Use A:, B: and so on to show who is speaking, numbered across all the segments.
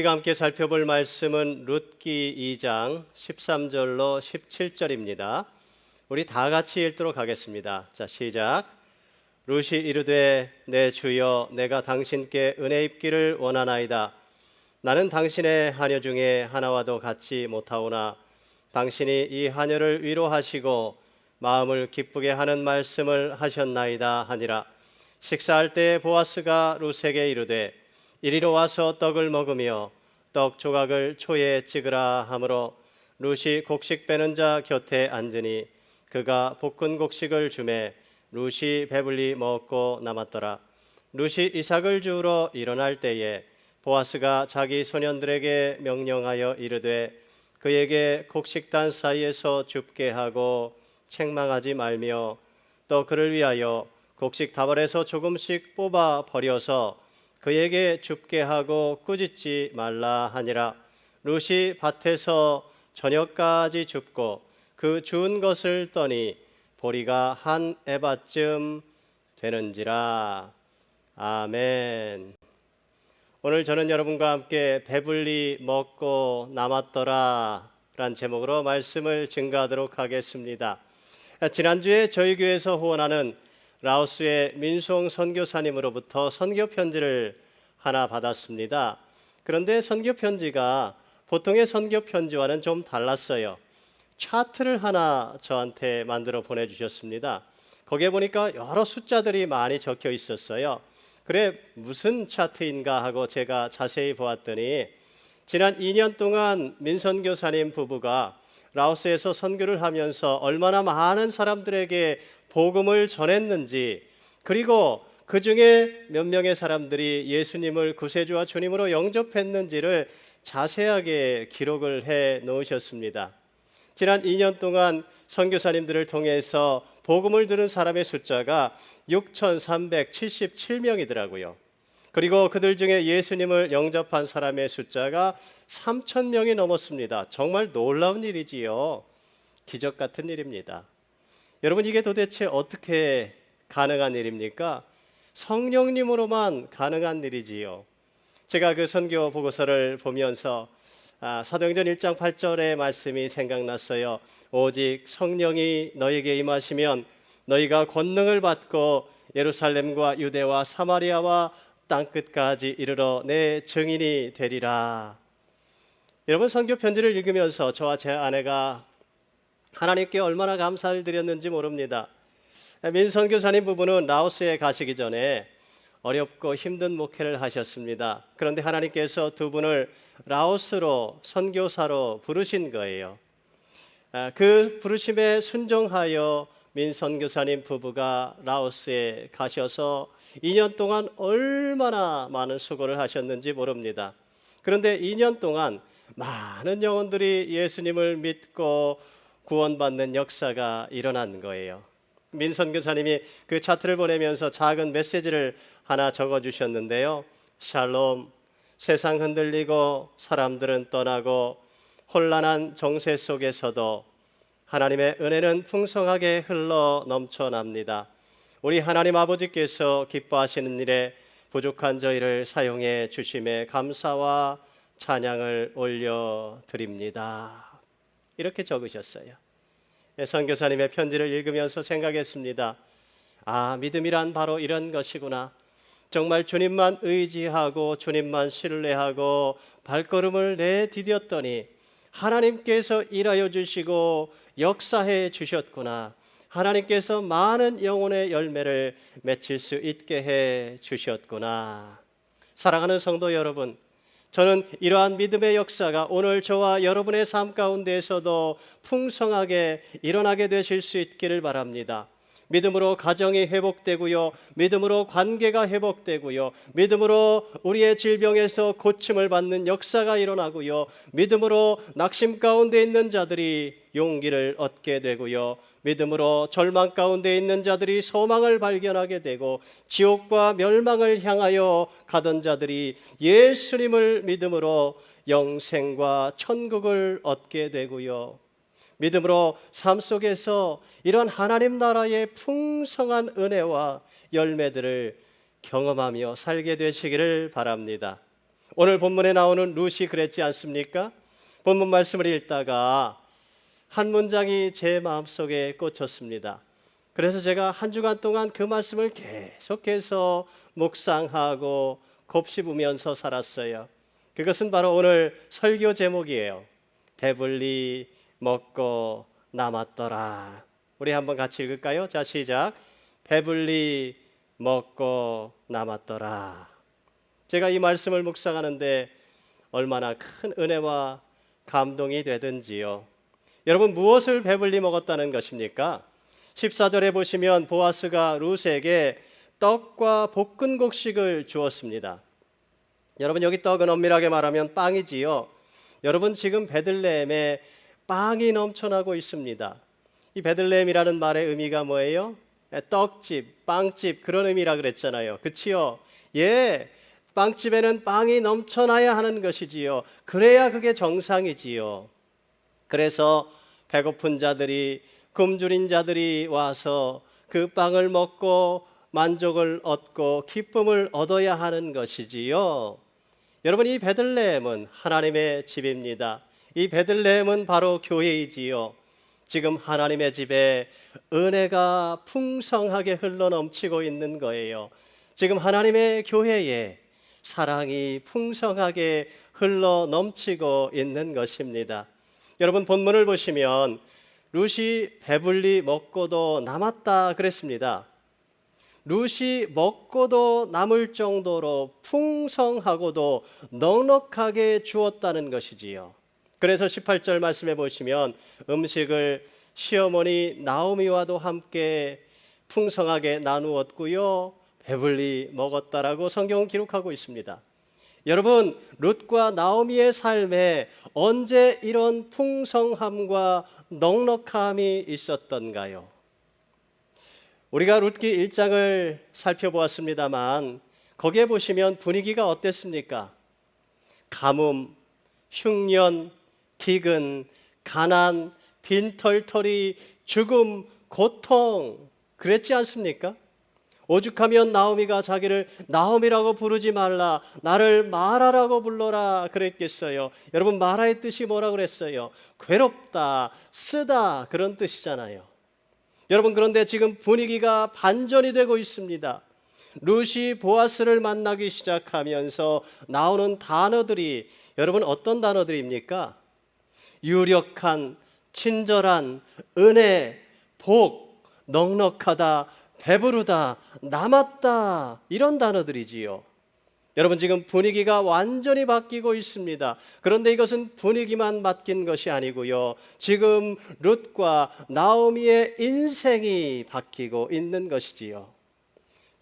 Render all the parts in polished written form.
A: 우리가 함께 살펴볼 말씀은 룻기 2장 13절로 17절입니다. 우리 다 같이 읽도록 하겠습니다. 자, 시작. 룻이 이르되 내 주여 내가 당신께 은혜 입기를 원하나이다. 나는 당신의 하녀 중에 하나와도 같지 못하오나 당신이 이 하녀를 위로하시고 마음을 기쁘게 하는 말씀을 하셨나이다 하니라. 식사할 때 보아스가 룻에게 이르되 이리로 와서 떡을 먹으며 떡 조각을 초에 찍으라 하므로 룻이 곡식 빼는 자 곁에 앉으니 그가 볶은 곡식을 주매 룻이 배불리 먹고 남았더라. 룻이 이삭을 주우러 일어날 때에 보아스가 자기 소년들에게 명령하여 이르되 그에게 곡식단 사이에서 줍게 하고 책망하지 말며 또 그를 위하여 곡식 다발에서 조금씩 뽑아 버려서 그에게 줍게 하고 꾸짖지 말라 하니라. 룻이 밭에서 저녁까지 줍고 그 주운 것을 떠니 보리가 한 에바쯤 되는지라. 아멘. 오늘 저는 여러분과 함께 배불리 먹고 남았더라 라는 제목으로 말씀을 증거하도록 하겠습니다. 지난주에 저희 교회에서 후원하는 라오스의 민송 선교사님으로부터 선교 편지를 하나 받았습니다. 그런데 선교 편지가 보통의 선교 편지와는 좀 달랐어요. 차트를 하나 저한테 만들어 보내주셨습니다. 거기에 보니까 여러 숫자들이 많이 적혀 있었어요. 그래 무슨 차트인가 하고 제가 자세히 보았더니 지난 2년 동안 민선교사님 부부가 라오스에서 선교를 하면서 얼마나 많은 사람들에게 복음을 전했는지, 그리고 그 중에 몇 명의 사람들이 예수님을 구세주와 주님으로 영접했는지를 자세하게 기록을 해 놓으셨습니다. 지난 2년 동안 선교사님들을 통해서 복음을 들은 사람의 숫자가 6,377명이더라고요. 그리고 그들 중에 예수님을 영접한 사람의 숫자가 3,000명이 넘었습니다. 정말 놀라운 일이지요. 기적 같은 일입니다. 여러분, 이게 도대체 어떻게 가능한 일입니까? 성령님으로만 가능한 일이지요. 제가 그 선교 보고서를 보면서 사도행전 1장 8절의 말씀이 생각났어요. 오직 성령이 너에게 임하시면 너희가 권능을 받고 예루살렘과 유대와 사마리아와 땅끝까지 이르러 내 증인이 되리라. 여러분, 선교 편지를 읽으면서 저와 제 아내가 하나님께 얼마나 감사를 드렸는지 모릅니다. 민선교사님 부부는 라오스에 가시기 전에 어렵고 힘든 목회를 하셨습니다. 그런데 하나님께서 두 분을 라오스로 선교사로 부르신 거예요. 그 부르심에 순종하여 민선교사님 부부가 라오스에 가셔서 2년 동안 얼마나 많은 수고를 하셨는지 모릅니다. 그런데 2년 동안 많은 영혼들이 예수님을 믿고 구원받는 역사가 일어난 거예요. 민선교사님이 그 차트를 보내면서 작은 메시지를 하나 적어주셨는데요. 샬롬, 세상 흔들리고 사람들은 떠나고 혼란한 정세 속에서도 하나님의 은혜는 풍성하게 흘러 넘쳐납니다. 우리 하나님 아버지께서 기뻐하시는 일에 부족한 저희를 사용해 주심에 감사와 찬양을 올려드립니다. 이렇게 적으셨어요. 선교사님의 편지를 읽으면서 생각했습니다. 믿음이란 바로 이런 것이구나. 정말 주님만 의지하고 주님만 신뢰하고 발걸음을 내디뎠더니 하나님께서 일하여 주시고 역사해 주셨구나. 하나님께서 많은 영혼의 열매를 맺힐 수 있게 해 주셨구나. 사랑하는 성도 여러분, 저는 이러한 믿음의 역사가 오늘 저와 여러분의 삶 가운데에서도 풍성하게 일어나게 되실 수 있기를 바랍니다. 믿음으로 가정이 회복되고요, 믿음으로 관계가 회복되고요, 믿음으로 우리의 질병에서 고침을 받는 역사가 일어나고요, 믿음으로 낙심 가운데 있는 자들이 용기를 얻게 되고요, 믿음으로 절망 가운데 있는 자들이 소망을 발견하게 되고, 지옥과 멸망을 향하여 가던 자들이 예수님을 믿음으로 영생과 천국을 얻게 되고요, 믿음으로 삶 속에서 이런 하나님 나라의 풍성한 은혜와 열매들을 경험하며 살게 되시기를 바랍니다. 오늘 본문에 나오는 룻이 그랬지 않습니까? 본문 말씀을 읽다가 한 문장이 제 마음속에 꽂혔습니다. 그래서 제가 한 주간 동안 그 말씀을 계속해서 묵상하고 곱씹으면서 살았어요. 그것은 바로 오늘 설교 제목이에요. 배불리 먹고 남았더라. 우리 한번 같이 읽을까요? 자, 시작. 배불리 먹고 남았더라. 제가 이 말씀을 묵상하는데 얼마나 큰 은혜와 감동이 되든지요. 여러분, 무엇을 배불리 먹었다는 것입니까? 14절에 보시면 보아스가 룻에게 떡과 볶은 곡식을 주었습니다. 여러분, 여기 떡은 엄밀하게 말하면 빵이지요. 여러분, 지금 베들레헴에 빵이 넘쳐나고 있습니다. 이 베들레헴이라는 말의 의미가 뭐예요? 떡집, 빵집, 그런 의미라 그랬잖아요. 그치요? 예, 빵집에는 빵이 넘쳐나야 하는 것이지요. 그래야 그게 정상이지요. 그래서 배고픈 자들이, 굶주린 자들이 와서 그 빵을 먹고 만족을 얻고 기쁨을 얻어야 하는 것이지요. 여러분, 이 베들레헴은 하나님의 집입니다. 이 베들레헴은 바로 교회이지요. 지금 하나님의 집에 은혜가 풍성하게 흘러넘치고 있는 거예요. 지금 하나님의 교회에 사랑이 풍성하게 흘러넘치고 있는 것입니다. 여러분, 본문을 보시면 룻이 배불리 먹고도 남았다 그랬습니다. 룻이 먹고도 남을 정도로 풍성하고도 넉넉하게 주었다는 것이지요. 그래서 18절 말씀해 보시면 음식을 시어머니 나오미와도 함께 풍성하게 나누었고요, 배불리 먹었다라고 성경은 기록하고 있습니다. 여러분, 룻과 나오미의 삶에 언제 이런 풍성함과 넉넉함이 있었던가요? 우리가 룻기 1장을 살펴보았습니다만 거기에 보시면 분위기가 어땠습니까? 가뭄, 흉년, 기근, 가난, 빈털터리, 죽음, 고통, 그랬지 않습니까? 오죽하면 나오미가 자기를 나오미라고 부르지 말라, 나를 마라라고 불러라 그랬겠어요. 여러분, 마라의 뜻이 뭐라고 그랬어요? 괴롭다, 쓰다, 그런 뜻이잖아요. 여러분, 그런데 지금 분위기가 반전이 되고 있습니다. 룻이 보아스를 만나기 시작하면서 나오는 단어들이, 여러분, 어떤 단어들입니까? 유력한, 친절한, 은혜, 복, 넉넉하다, 배부르다, 남았다, 이런 단어들이지요. 여러분, 지금 분위기가 완전히 바뀌고 있습니다. 그런데 이것은 분위기만 바뀐 것이 아니고요, 지금 룻과 나오미의 인생이 바뀌고 있는 것이지요.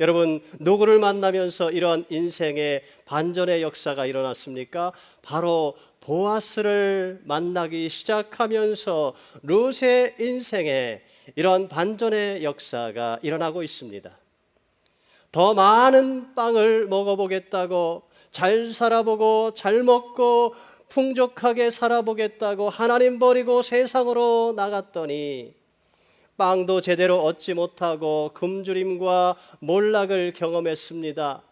A: 여러분, 누구를 만나면서 이런 인생의 반전의 역사가 일어났습니까? 바로 보아스를 만나기 시작하면서 룻의 인생에 이런 반전의 역사가 일어나고 있습니다. 더 많은 빵을 먹어보겠다고, 잘 살아보고 잘 먹고 풍족하게 살아보겠다고 하나님 버리고 세상으로 나갔더니 빵도 제대로 얻지 못하고 굶주림과 몰락을 경험했습니다.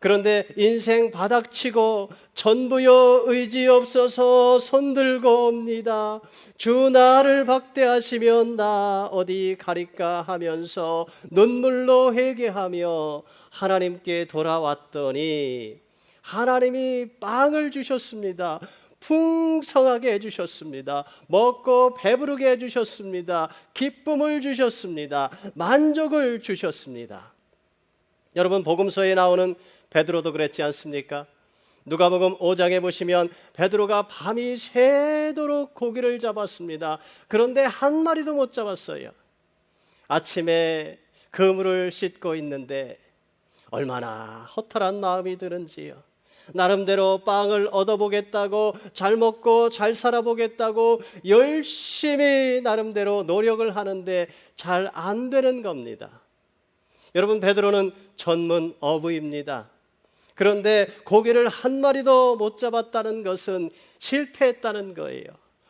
A: 그런데 인생 바닥치고 전부여 의지 없어서 손들고 옵니다. 주 나를 박대하시면 나 어디 가릴까 하면서 눈물로 회개하며 하나님께 돌아왔더니 하나님이 빵을 주셨습니다. 풍성하게 해주셨습니다. 먹고 배부르게 해주셨습니다. 기쁨을 주셨습니다. 만족을 주셨습니다. 여러분, 복음서에 나오는 베드로도 그랬지 않습니까? 누가복음 5장에 보시면 베드로가 밤이 새도록 고기를 잡았습니다. 그런데 한 마리도 못 잡았어요. 아침에 그물을 씻고 있는데 얼마나 허탈한 마음이 드는지요. 나름대로 빵을 얻어보겠다고, 잘 먹고 잘 살아보겠다고 열심히 나름대로 노력을 하는데 잘 안 되는 겁니다. 여러분, 베드로는 전문 어부입니다. 그런데 고기를 한 마리도 못 잡았다는 것은 실패했다는 거예요.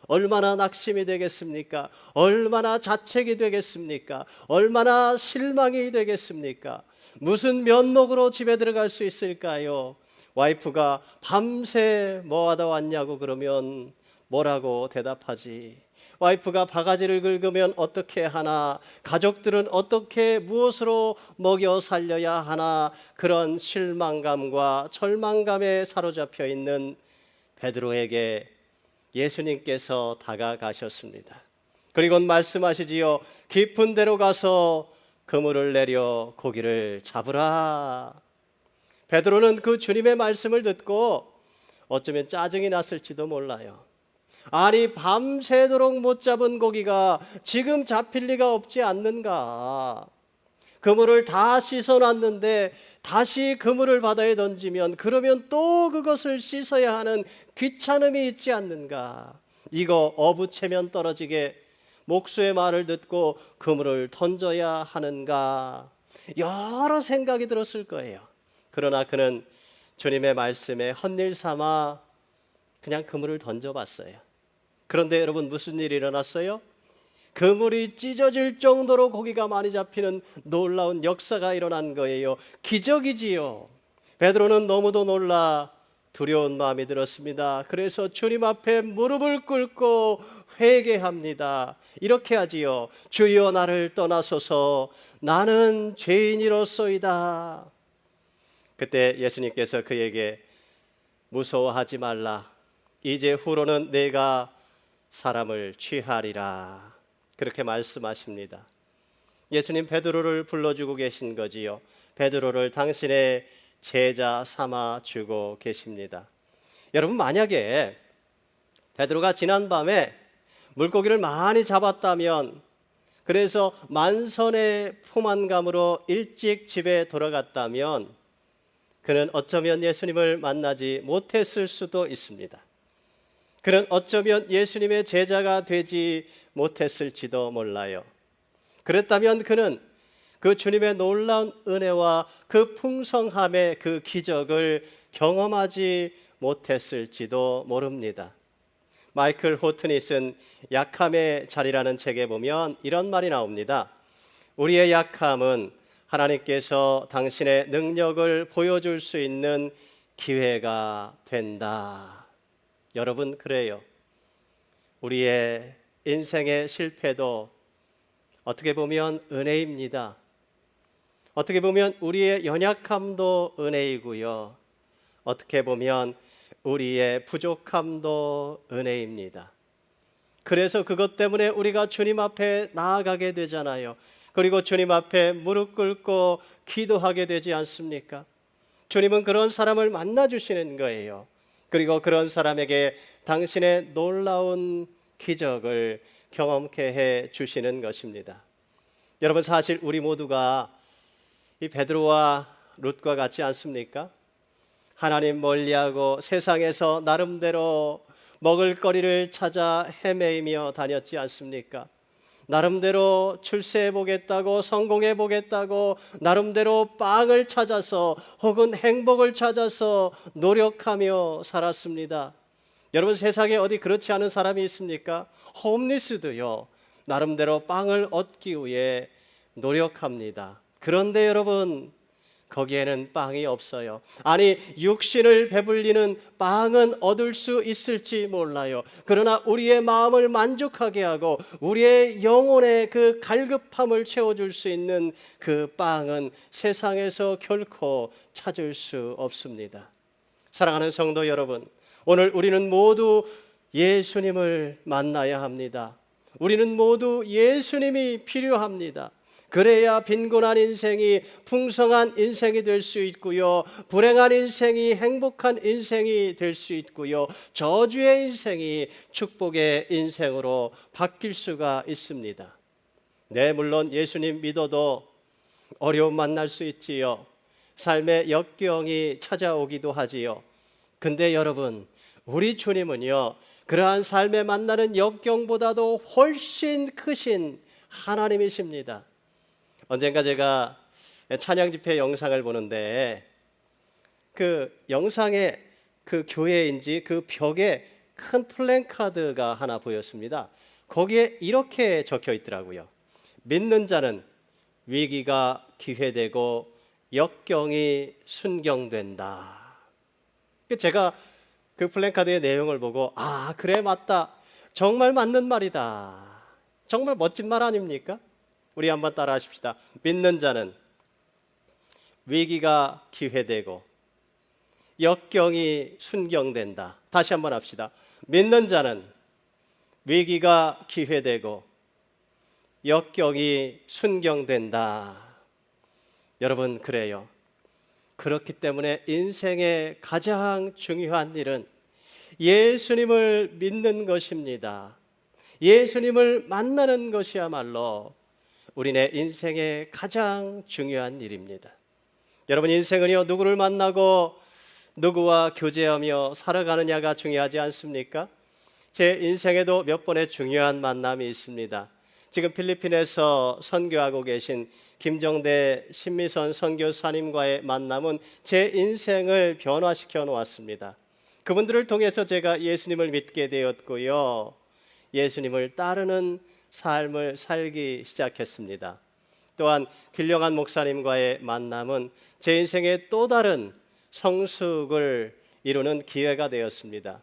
A: 얼마나 낙심이 되겠습니까? 얼마나 자책이 되겠습니까? 얼마나 실망이 되겠습니까? 무슨 면목으로 집에 들어갈 수 있을까요? 와이프가 밤새 뭐하다 왔냐고 그러면 뭐라고 대답하지? 와이프가 바가지를 긁으면 어떻게 하나? 가족들은 어떻게 무엇으로 먹여 살려야 하나? 그런 실망감과 절망감에 사로잡혀 있는 베드로에게 예수님께서 다가가셨습니다. 그리고 말씀하시지요. 깊은 데로 가서 그물을 내려 고기를 잡으라. 베드로는 그 주님의 말씀을 듣고 어쩌면 짜증이 났을지도 몰라요. 아니, 밤새도록 못 잡은 고기가 지금 잡힐 리가 없지 않는가? 그물을 다 씻어놨는데 다시 그물을 바다에 던지면 그러면 또 그것을 씻어야 하는 귀찮음이 있지 않는가? 이거 어부채면 떨어지게 목수의 말을 듣고 그물을 던져야 하는가? 여러 생각이 들었을 거예요. 그러나 그는 주님의 말씀에 헛일 삼아 그냥 그물을 던져봤어요. 그런데 여러분, 무슨 일이 일어났어요? 그물이 찢어질 정도로 고기가 많이 잡히는 놀라운 역사가 일어난 거예요. 기적이지요. 베드로는 너무도 놀라 두려운 마음이 들었습니다. 그래서 주님 앞에 무릎을 꿇고 회개합니다. 이렇게 하지요. 주여, 나를 떠나소서, 나는 죄인이로소이다. 그때 예수님께서 그에게 무서워하지 말라. 이제 후로는 내가 사람을 취하리라. 그렇게 말씀하십니다. 예수님 베드로를 불러주고 계신 거지요. 베드로를 당신의 제자 삼아 주고 계십니다. 여러분, 만약에 베드로가 지난밤에 물고기를 많이 잡았다면, 그래서 만선의 포만감으로 일찍 집에 돌아갔다면 그는 어쩌면 예수님을 만나지 못했을 수도 있습니다. 그는 어쩌면 예수님의 제자가 되지 못했을지도 몰라요. 그랬다면 그는 그 주님의 놀라운 은혜와 그 풍성함의 그 기적을 경험하지 못했을지도 모릅니다. 마이클 호튼이 쓴 약함의 자리라는 책에 보면 이런 말이 나옵니다. 우리의 약함은 하나님께서 당신의 능력을 보여줄 수 있는 기회가 된다. 여러분, 그래요. 우리의 인생의 실패도 어떻게 보면 은혜입니다. 어떻게 보면 우리의 연약함도 은혜이고요. 어떻게 보면 우리의 부족함도 은혜입니다. 그래서 그것 때문에 우리가 주님 앞에 나아가게 되잖아요. 그리고 주님 앞에 무릎 꿇고 기도하게 되지 않습니까? 주님은 그런 사람을 만나주시는 거예요. 그리고 그런 사람에게 당신의 놀라운 기적을 경험케 해 주시는 것입니다. 여러분, 사실 우리 모두가 이 베드로와 룻과 같지 않습니까? 하나님 멀리하고 세상에서 나름대로 먹을거리를 찾아 헤매이며 다녔지 않습니까? 나름대로 출세해 보겠다고, 성공해 보겠다고, 나름대로 빵을 찾아서 혹은 행복을 찾아서 노력하며 살았습니다. 여러분, 세상에 어디 그렇지 않은 사람이 있습니까? 홈리스도요, 나름대로 빵을 얻기 위해 노력합니다. 그런데 여러분, 거기에는 빵이 없어요. 아니, 육신을 배불리는 빵은 얻을 수 있을지 몰라요. 그러나 우리의 마음을 만족하게 하고 우리의 영혼의 그 갈급함을 채워줄 수 있는 그 빵은 세상에서 결코 찾을 수 없습니다. 사랑하는 성도 여러분, 오늘 우리는 모두 예수님을 만나야 합니다. 우리는 모두 예수님이 필요합니다. 그래야 빈곤한 인생이 풍성한 인생이 될 수 있고요, 불행한 인생이 행복한 인생이 될 수 있고요, 저주의 인생이 축복의 인생으로 바뀔 수가 있습니다. 네, 물론 예수님 믿어도 어려움 만날 수 있지요. 삶의 역경이 찾아오기도 하지요. 근데 여러분, 우리 주님은요, 그러한 삶에 만나는 역경보다도 훨씬 크신 하나님이십니다. 언젠가 제가 찬양 집회 영상을 보는데 그 영상에 그 교회인지 그 벽에 큰 플랜카드가 하나 보였습니다. 거기에 이렇게 적혀 있더라고요. 믿는 자는 위기가 기회되고 역경이 순경된다. 제가 그 플랜카드의 내용을 보고 아, 그래, 맞다. 정말 맞는 말이다. 정말 멋진 말 아닙니까? 우리 한번 따라 하십시다. 믿는 자는 위기가 기회되고 역경이 순경된다. 다시 한번 합시다. 믿는 자는 위기가 기회되고 역경이 순경된다. 여러분, 그래요. 그렇기 때문에 인생의 가장 중요한 일은 예수님을 믿는 것입니다. 예수님을 만나는 것이야말로 우리네 인생의 가장 중요한 일입니다. 여러분, 인생은요, 누구를 만나고 누구와 교제하며 살아가느냐가 중요하지 않습니까? 제 인생에도 몇 번의 중요한 만남이 있습니다. 지금 필리핀에서 선교하고 계신 김정대 신미선 선교사님과의 만남은 제 인생을 변화시켜 놓았습니다. 그분들을 통해서 제가 예수님을 믿게 되었고요, 예수님을 따르는 삶을 살기 시작했습니다. 또한 길령한 목사님과의 만남은 제 인생의 또 다른 성숙을 이루는 기회가 되었습니다.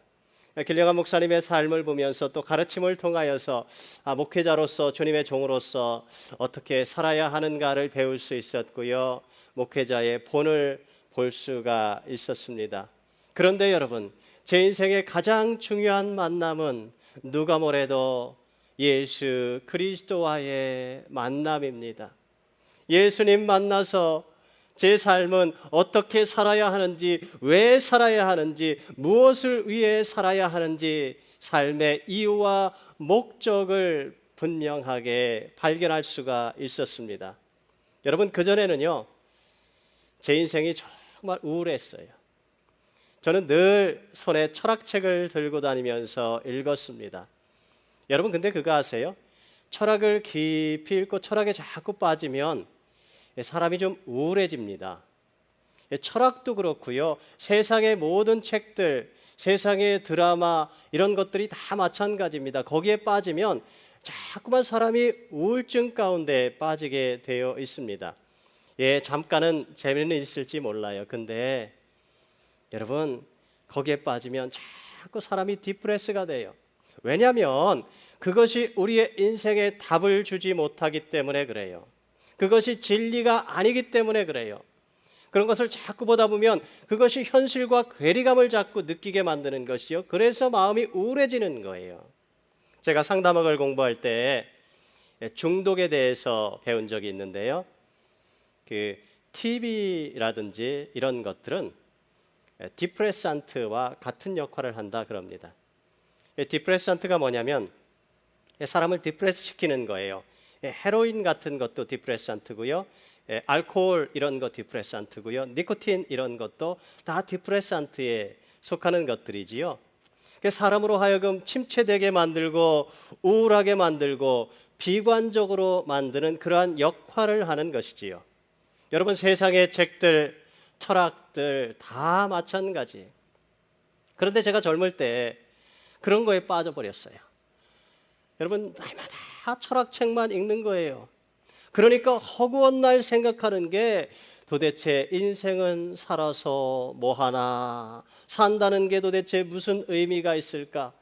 A: 길령한 목사님의 삶을 보면서 또 가르침을 통하여서 목회자로서, 주님의 종으로서 어떻게 살아야 하는가를 배울 수 있었고요, 목회자의 본을 볼 수가 있었습니다. 그런데 여러분, 제 인생의 가장 중요한 만남은 누가 뭐래도 예수 그리스도와의 만남입니다. 예수님 만나서 제 삶은 어떻게 살아야 하는지, 왜 살아야 하는지, 무엇을 위해 살아야 하는지 삶의 이유와 목적을 분명하게 발견할 수가 있었습니다. 여러분, 그전에는요, 제 인생이 정말 우울했어요. 저는 늘 손에 철학책을 들고 다니면서 읽었습니다. 여러분, 근데 그거 아세요? 철학을 깊이 읽고 철학에 자꾸 빠지면 사람이 좀 우울해집니다. 철학도 그렇고요, 세상의 모든 책들, 세상의 드라마, 이런 것들이 다 마찬가지입니다. 거기에 빠지면 자꾸만 사람이 우울증 가운데 빠지게 되어 있습니다. 잠깐은 재미는 있을지 몰라요. 근데 여러분, 거기에 빠지면 자꾸 사람이 디프레스가 돼요. 왜냐하면 그것이 우리의 인생에 답을 주지 못하기 때문에 그래요. 그것이 진리가 아니기 때문에 그래요. 그런 것을 자꾸 보다 보면 그것이 현실과 괴리감을 자꾸 느끼게 만드는 것이요, 그래서 마음이 우울해지는 거예요. 제가 상담학을 공부할 때 중독에 대해서 배운 적이 있는데요, 그 TV라든지 이런 것들은 디프레산트와 같은 역할을 한다 그럽니다. 디프레산트가 뭐냐면 사람을 디프레스 시키는 거예요. 헤로인 같은 것도 디프레산트고요, 알코올 이런 거 디프레산트고요, 니코틴 이런 것도 다 디프레산트에 속하는 것들이지요. 사람으로 하여금 침체되게 만들고 우울하게 만들고 비관적으로 만드는 그러한 역할을 하는 것이지요. 여러분, 세상의 책들, 철학들 다 마찬가지. 그런데 제가 젊을 때 그런 거에 빠져버렸어요. 여러분, 날마다 철학책만 읽는 거예요. 그러니까 허구한 날 생각하는 게 도대체 인생은 살아서 뭐하나, 산다는 게 도대체 무슨 의미가 있을까?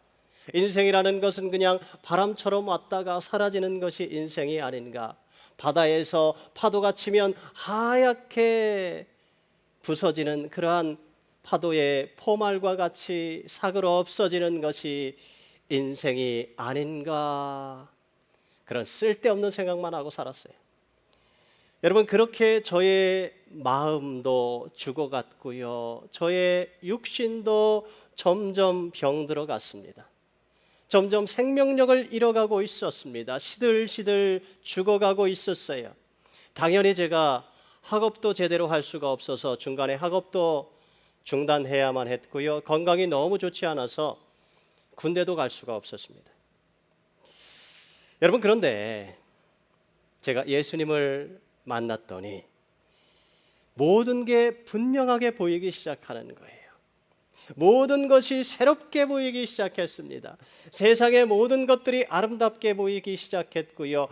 A: 인생이라는 것은 그냥 바람처럼 왔다가 사라지는 것이 인생이 아닌가? 바다에서 파도가 치면 하얗게 부서지는 그러한 파도의 포말과 같이 사그러 없어지는 것이 인생이 아닌가? 그런 쓸데없는 생각만 하고 살았어요. 여러분, 그렇게 저의 마음도 죽어갔고요, 저의 육신도 점점 병들어 갔습니다. 점점 생명력을 잃어가고 있었습니다. 시들시들 죽어가고 있었어요. 당연히 제가 학업도 제대로 할 수가 없어서 중간에 학업도 중단해야만 했고요, 건강이 너무 좋지 않아서 군대도 갈 수가 없었습니다. 여러분, 그런데 제가 예수님을 만났더니 모든 게 분명하게 보이기 시작하는 거예요. 모든 것이 새롭게 보이기 시작했습니다. 세상의 모든 것들이 아름답게 보이기 시작했고요.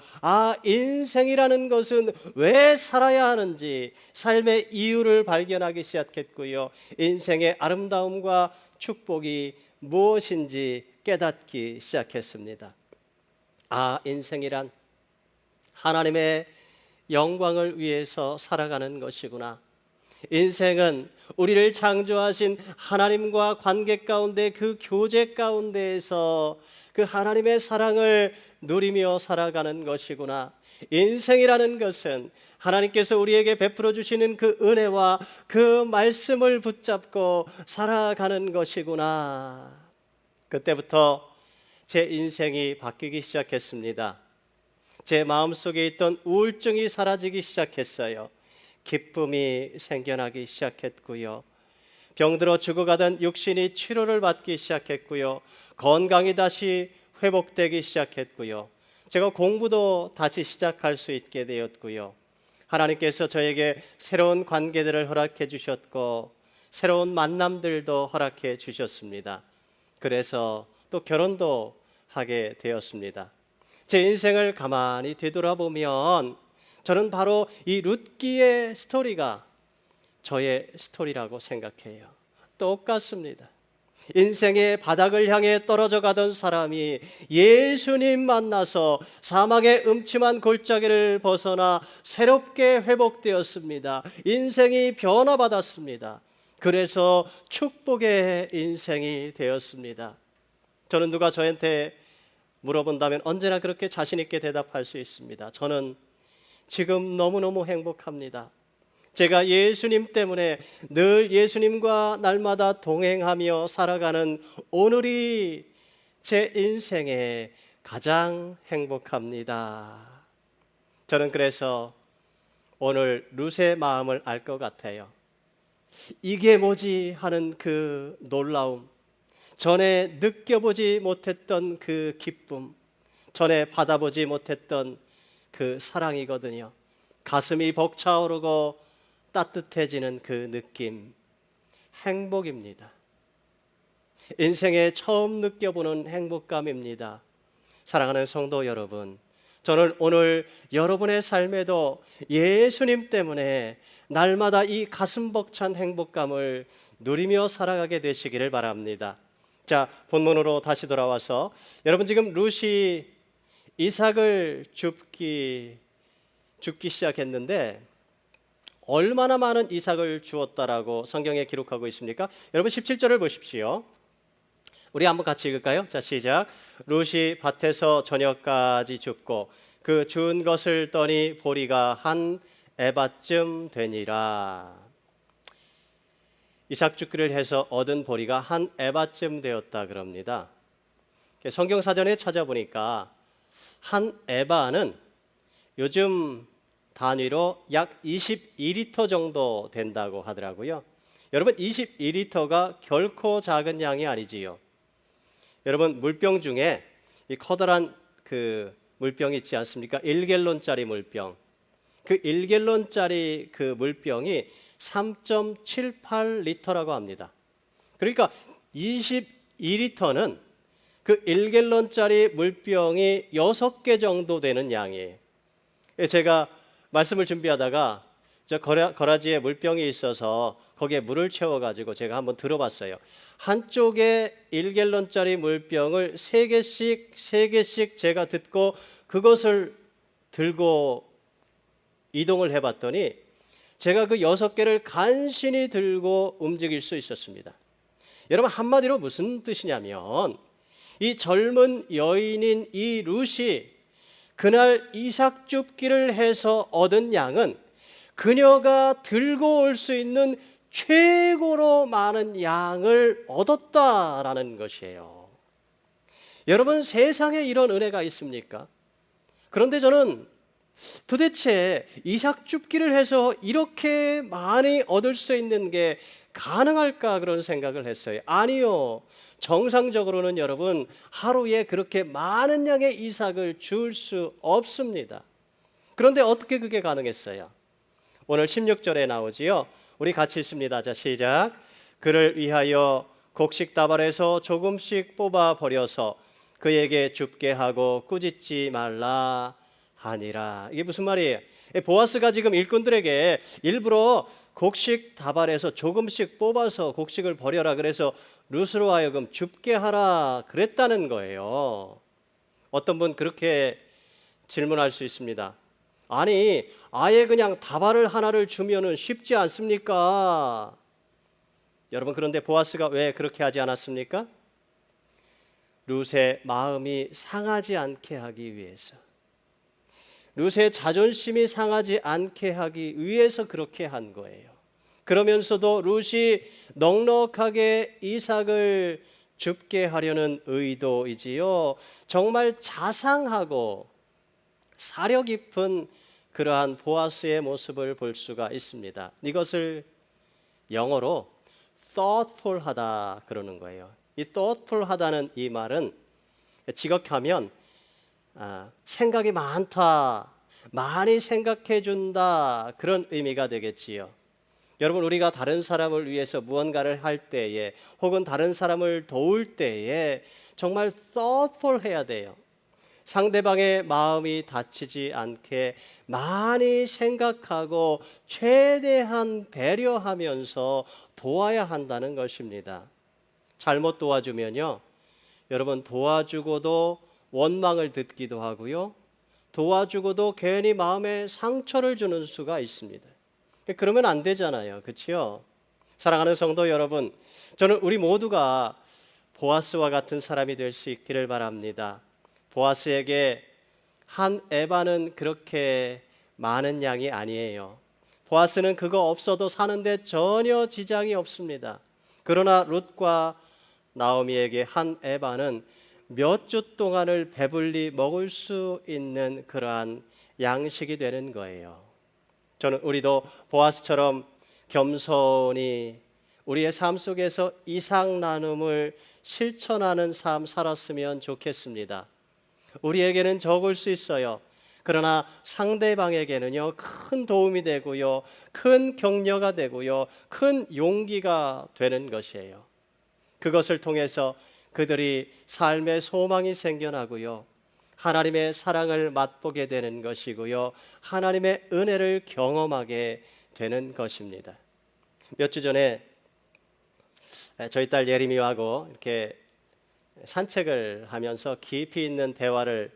A: 인생이라는 것은 왜 살아야 하는지 삶의 이유를 발견하기 시작했고요. 인생의 아름다움과 축복이 무엇인지 깨닫기 시작했습니다. 인생이란 하나님의 영광을 위해서 살아가는 것이구나. 인생은 우리를 창조하신 하나님과 관계 가운데, 그 교제 가운데에서 그 하나님의 사랑을 누리며 살아가는 것이구나. 인생이라는 것은 하나님께서 우리에게 베풀어 주시는 그 은혜와 그 말씀을 붙잡고 살아가는 것이구나. 그때부터 제 인생이 바뀌기 시작했습니다. 제 마음속에 있던 우울증이 사라지기 시작했어요. 기쁨이 생겨나기 시작했고요. 병들어 죽어가던 육신이 치료를 받기 시작했고요. 건강이 다시 회복되기 시작했고요. 제가 공부도 다시 시작할 수 있게 되었고요. 하나님께서 저에게 새로운 관계들을 허락해 주셨고 새로운 만남들도 허락해 주셨습니다. 그래서 또 결혼도 하게 되었습니다. 제 인생을 가만히 되돌아보면 저는 바로 이 룻기의 스토리가 저의 스토리라고 생각해요. 똑같습니다. 인생의 바닥을 향해 떨어져 가던 사람이 예수님 만나서 사망의 음침한 골짜기를 벗어나 새롭게 회복되었습니다. 인생이 변화받았습니다. 그래서 축복의 인생이 되었습니다. 저는 누가 저한테 물어본다면 언제나 그렇게 자신 있게 대답할 수 있습니다. 저는 지금 너무너무 행복합니다. 제가 예수님 때문에 늘 예수님과 날마다 동행하며 살아가는 오늘이 제 인생에 가장 행복합니다. 저는 그래서 오늘 룻의 마음을 알 것 같아요. 이게 뭐지 하는 그 놀라움, 전에 느껴보지 못했던 그 기쁨, 전에 받아보지 못했던 그 사랑이거든요. 가슴이 벅차오르고 따뜻해지는 그 느낌, 행복입니다. 인생에 처음 느껴보는 행복감입니다. 사랑하는 성도 여러분, 저는 오늘 여러분의 삶에도 예수님 때문에 날마다 이 가슴 벅찬 행복감을 누리며 살아가게 되시기를 바랍니다. 자, 본문으로 다시 돌아와서 여러분, 지금 룻이 이삭을 죽기 시작했는데 얼마나 많은 이삭을 주었다라고 성경에 기록하고 있습니까? 여러분 17절을 보십시오. 우리 한번 같이 읽을까요? 자, 시작. 룻이 밭에서 저녁까지 줍고 그 준 것을 떠니 보리가 한 에바쯤 되니라. 이삭 죽기를 해서 얻은 보리가 한 에바쯤 되었다 그럽니다. 성경 사전에 찾아보니까 한 에바는 요즘 단위로 약 22리터 정도 된다고 하더라고요. 여러분, 22리터가 결코 작은 양이 아니지요. 여러분, 물병 중에 이 커다란 그 물병 있지 않습니까? 1갤론짜리 물병. 그 1갤론짜리 그 물병이 3.78리터라고 합니다. 그러니까 22리터는 그 1갤론짜리 물병이 6개 정도 되는 양이에요. 제가 말씀을 준비하다가 저 거라지에 물병이 있어서 거기에 물을 채워가지고 제가 한번 들어봤어요. 한쪽에 1갤론짜리 물병을 3개씩 제가 듣고 그것을 들고 이동을 해봤더니 제가 그 6개를 간신히 들고 움직일 수 있었습니다. 여러분, 한마디로 무슨 뜻이냐면 이 젊은 여인인 이 룻이 그날 이삭 줍기를 해서 얻은 양은 그녀가 들고 올 수 있는 최고로 많은 양을 얻었다라는 것이에요. 여러분, 세상에 이런 은혜가 있습니까? 그런데 저는 도대체 이삭 줍기를 해서 이렇게 많이 얻을 수 있는 게 가능할까 그런 생각을 했어요. 아니요. 정상적으로는 여러분 하루에 그렇게 많은 양의 이삭을 줄 수 없습니다. 그런데 어떻게 그게 가능했어요? 오늘 16절에 나오지요. 우리 같이 읽습니다. 자, 시작. 그를 위하여 곡식 다발에서 조금씩 뽑아 버려서 그에게 줍게 하고 꾸짖지 말라 하니라. 이게 무슨 말이에요? 보아스가 지금 일꾼들에게 일부러 곡식 다발에서 조금씩 뽑아서 곡식을 버려라 그래서 룻으로 하여금 줍게 하라 그랬다는 거예요. 어떤 분 그렇게 질문할 수 있습니다. 아니, 아예 그냥 다발을 하나를 주면은 쉽지 않습니까? 여러분, 그런데 보아스가 왜 그렇게 하지 않았습니까? 룻의 마음이 상하지 않게 하기 위해서, 룻의 자존심이 상하지 않게 하기 위해서 그렇게 한 거예요. 그러면서도 룻이 넉넉하게 이삭을 줍게 하려는 의도이지요. 정말 자상하고 사려 깊은 그러한 보아스의 모습을 볼 수가 있습니다. 이것을 영어로 thoughtful하다 그러는 거예요. 이 thoughtful하다는 이 말은 직역하면 생각이 많다, 많이 생각해 준다 그런 의미가 되겠지요. 여러분, 우리가 다른 사람을 위해서 무언가를 할 때에 혹은 다른 사람을 도울 때에 정말 thoughtful 해야 돼요. 상대방의 마음이 다치지 않게 많이 생각하고 최대한 배려하면서 도와야 한다는 것입니다. 잘못 도와주면요, 여러분, 도와주고도 원망을 듣기도 하고요, 도와주고도 괜히 마음에 상처를 주는 수가 있습니다. 그러면 안 되잖아요. 그렇죠? 사랑하는 성도 여러분, 저는 우리 모두가 보아스와 같은 사람이 될 수 있기를 바랍니다. 보아스에게 한 에바는 그렇게 많은 양이 아니에요. 보아스는 그거 없어도 사는데 전혀 지장이 없습니다. 그러나 룻과 나오미에게 한 에바는 몇 주 동안을 배불리 먹을 수 있는 그러한 양식이 되는 거예요. 저는 우리도 보아스처럼 겸손히 우리의 삶 속에서 이삭 나눔을 실천하는 삶 살았으면 좋겠습니다. 우리에게는 적을 수 있어요. 그러나 상대방에게는요, 큰 도움이 되고요, 큰 격려가 되고요, 큰 용기가 되는 것이에요. 그것을 통해서 그들이 삶의 소망이 생겨나고요, 하나님의 사랑을 맛보게 되는 것이고요, 하나님의 은혜를 경험하게 되는 것입니다. 몇 주 전에 저희 딸 예림이하고 이렇게 산책을 하면서 깊이 있는 대화를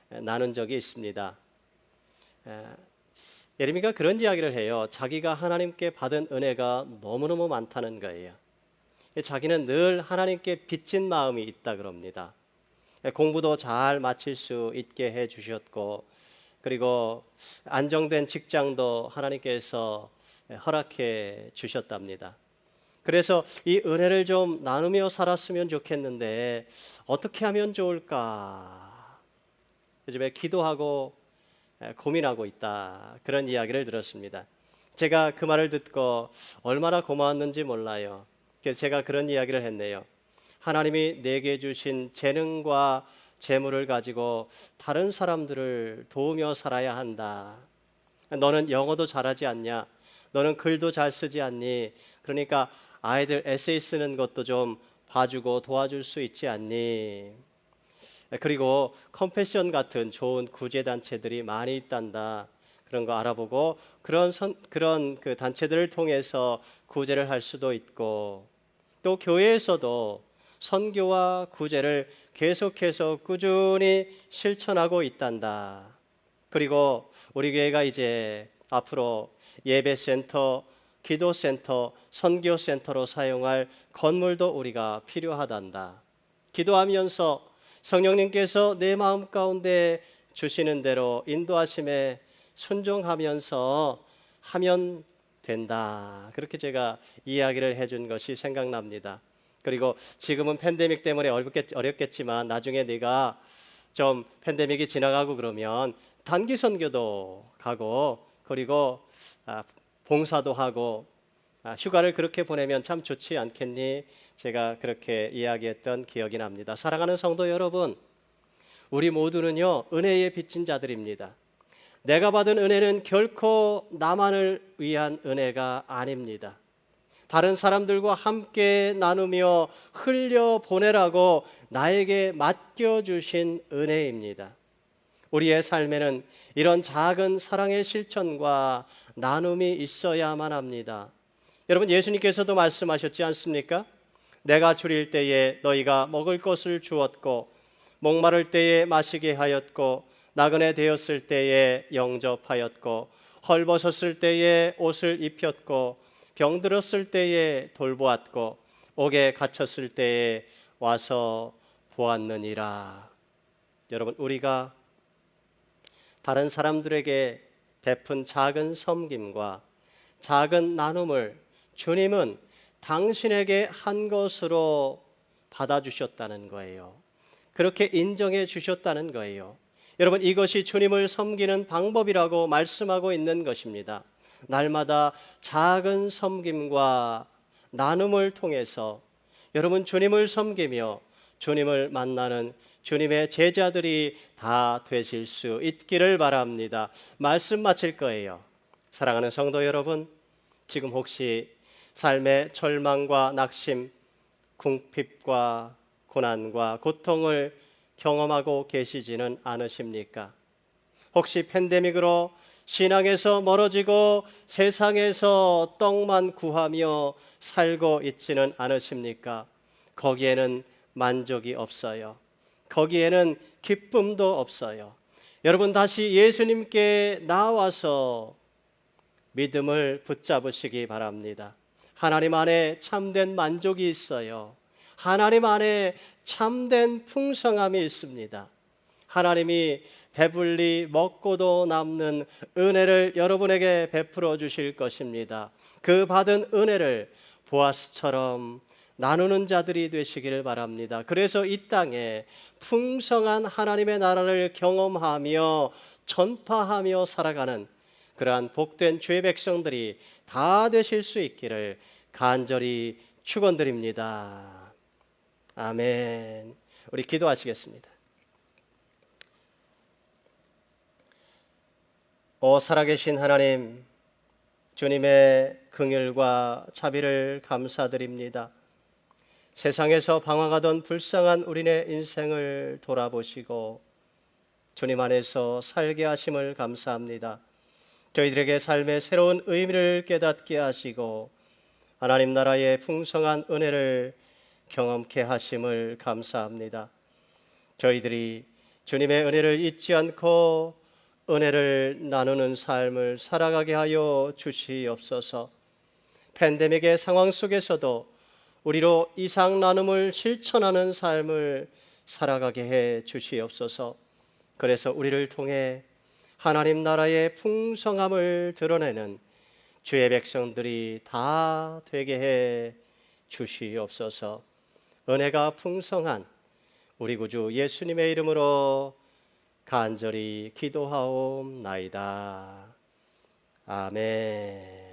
A: 나눈 적이 있습니다. 예림이가 그런 이야기를 해요. 자기가 하나님께 받은 은혜가 너무너무 많다는 거예요. 자기는 늘 하나님께 빚진 마음이 있다 그럽니다. 공부도 잘 마칠 수 있게 해주셨고, 그리고 안정된 직장도 하나님께서 허락해 주셨답니다. 그래서 이 은혜를 좀 나누며 살았으면 좋겠는데 어떻게 하면 좋을까? 요즘에 기도하고 고민하고 있다, 그런 이야기를 들었습니다. 제가 그 말을 듣고 얼마나 고마웠는지 몰라요. 그래서 제가 그런 이야기를 했네요. 하나님이 내게 주신 재능과 재물을 가지고 다른 사람들을 도우며 살아야 한다. 너는 영어도 잘하지 않냐? 너는 글도 잘 쓰지 않니? 그러니까 아이들 에세이 쓰는 것도 좀 봐주고 도와줄 수 있지 않니? 그리고 컴패션 같은 좋은 구제 단체들이 많이 있단다. 그런 거 알아보고 그런 그 단체들을 통해서 구제를 할 수도 있고, 또 교회에서도 선교와 구제를 계속해서 꾸준히 실천하고 있단다. 그리고 우리 교회가 이제 앞으로 예배센터, 기도센터, 선교센터로 사용할 건물도 우리가 필요하단다. 기도하면서 성령님께서 내 마음 가운데 주시는 대로 인도하심에 순종하면서 하면 된다. 그렇게 제가 이야기를 해준 것이 생각납니다. 그리고 지금은 팬데믹 때문에 어렵겠지만 나중에 네가 좀 팬데믹이 지나가고 그러면 단기 선교도 가고, 그리고 봉사도 하고, 휴가를 그렇게 보내면 참 좋지 않겠니? 제가 그렇게 이야기했던 기억이 납니다. 사랑하는 성도 여러분, 우리 모두는요, 은혜에 빚진 자들입니다. 내가 받은 은혜는 결코 나만을 위한 은혜가 아닙니다. 다른 사람들과 함께 나누며 흘려보내라고 나에게 맡겨주신 은혜입니다. 우리의 삶에는 이런 작은 사랑의 실천과 나눔이 있어야만 합니다. 여러분, 예수님께서도 말씀하셨지 않습니까? 내가 줄일 때에 너희가 먹을 것을 주었고 목마를 때에 마시게 하였고 나그네 되었을 때에 영접하였고 헐벗었을 때에 옷을 입혔고 병들었을 때에 돌보았고 옥에 갇혔을 때에 와서 보았느니라. 여러분, 우리가 다른 사람들에게 베푼 작은 섬김과 작은 나눔을 주님은 당신에게 한 것으로 받아주셨다는 거예요. 그렇게 인정해 주셨다는 거예요. 여러분, 이것이 주님을 섬기는 방법이라고 말씀하고 있는 것입니다. 날마다 작은 섬김과 나눔을 통해서 여러분, 주님을 섬기며 주님을 만나는 주님의 제자들이 다 되실 수 있기를 바랍니다. 말씀 마칠 거예요. 사랑하는 성도 여러분, 지금 혹시 삶의 절망과 낙심, 궁핍과 고난과 고통을 경험하고 계시지는 않으십니까? 혹시 팬데믹으로 신앙에서 멀어지고 세상에서 떡만 구하며 살고 있지는 않으십니까? 거기에는 만족이 없어요. 거기에는 기쁨도 없어요. 여러분, 다시 예수님께 나와서 믿음을 붙잡으시기 바랍니다. 하나님 안에 참된 만족이 있어요. 하나님 안에 참된 풍성함이 있습니다. 하나님이 배불리 먹고도 남는 은혜를 여러분에게 베풀어 주실 것입니다. 그 받은 은혜를 보아스처럼 나누는 자들이 되시기를 바랍니다. 그래서 이 땅에 풍성한 하나님의 나라를 경험하며 전파하며 살아가는 그러한 복된 주의 백성들이 다 되실 수 있기를 간절히 축원드립니다. 아멘. 우리 기도하시겠습니다. 오 살아계신 하나님, 주님의 긍휼과 자비를 감사드립니다. 세상에서 방황하던 불쌍한 우리네 인생을 돌아보시고 주님 안에서 살게 하심을 감사합니다. 저희들에게 삶의 새로운 의미를 깨닫게 하시고 하나님 나라의 풍성한 은혜를 경험케 하심을 감사합니다. 저희들이 주님의 은혜를 잊지 않고 은혜를 나누는 삶을 살아가게 하여 주시옵소서. 팬데믹의 상황 속에서도 우리로 이상 나눔을 실천하는 삶을 살아가게 해 주시옵소서. 그래서 우리를 통해 하나님 나라의 풍성함을 드러내는 주의 백성들이 다 되게 해 주시옵소서. 은혜가 풍성한 우리 구주 예수님의 이름으로 간절히 기도하옵나이다. 아멘.